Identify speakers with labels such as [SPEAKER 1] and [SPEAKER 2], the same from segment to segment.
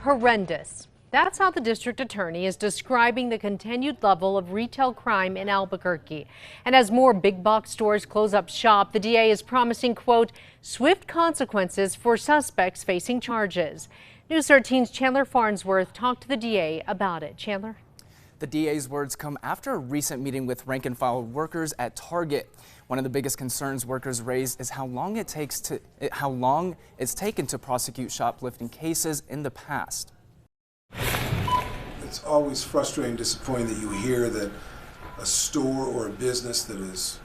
[SPEAKER 1] horrendous. That's how the district attorney is describing the continued level of retail crime in Albuquerque. And as more big box stores close up shop, the DA is promising, quote, swift consequences for suspects facing charges. News 13's Chandler Farnsworth talked to the DA about it. Chandler?
[SPEAKER 2] The DA's words come after a recent meeting with rank and file workers at Target. One of the biggest concerns workers raised is how long it's taken to prosecute shoplifting cases in the past.
[SPEAKER 3] It's always frustrating and disappointing that you hear that a store or a business that is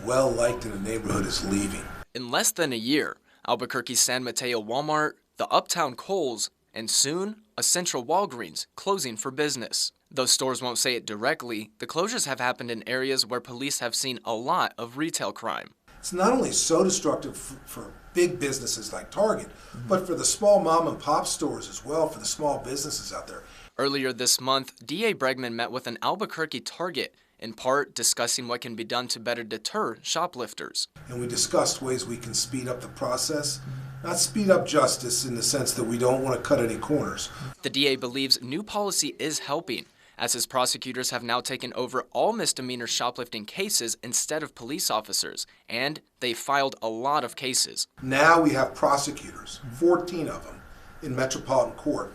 [SPEAKER 3] well liked in a neighborhood is leaving.
[SPEAKER 2] In less than a year, Albuquerque's San Mateo Walmart, the Uptown Kohl's, and soon a Central Walgreens closing for business. Though stores won't say it directly, the closures have happened in areas where police have seen a lot of retail crime.
[SPEAKER 3] It's not only so destructive for big businesses like Target, but for the small mom and pop stores as well, for the small businesses out there.
[SPEAKER 2] Earlier this month, DA Bregman met with an Albuquerque Target, in part discussing what can be done to better deter shoplifters.
[SPEAKER 3] And we discussed ways we can speed up the process, not speed up justice in the sense that we don't want to cut any corners.
[SPEAKER 2] The DA believes new policy is helping, as his prosecutors have now taken over all misdemeanor shoplifting cases instead of police officers, and they filed a lot of cases.
[SPEAKER 3] Now we have prosecutors, 14 of them, in Metropolitan Court,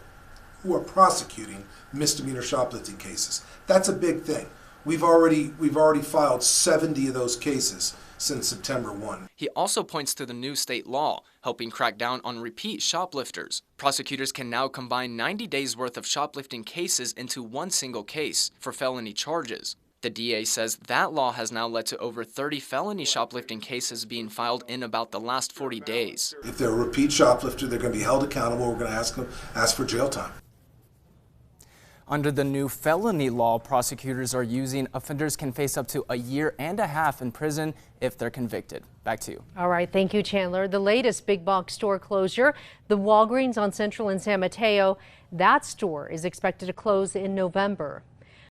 [SPEAKER 3] who are prosecuting misdemeanor shoplifting cases. That's a big thing. We've already filed 70 of those cases since September 1.
[SPEAKER 2] He also points to the new state law, helping crack down on repeat shoplifters. Prosecutors can now combine 90 days worth of shoplifting cases into one single case for felony charges. The DA says that law has now led to over 30 felony shoplifting cases being filed in about the last 40 days.
[SPEAKER 3] If they're a repeat shoplifter, they're going to be held accountable. We're going to ask for jail time.
[SPEAKER 2] Under the new felony law prosecutors are using, offenders can face up to 1.5 years in prison if they're convicted. Back to you.
[SPEAKER 1] All right. Thank you, Chandler. The latest big box store closure, the Walgreens on Central in San Mateo, that store is expected to close in November.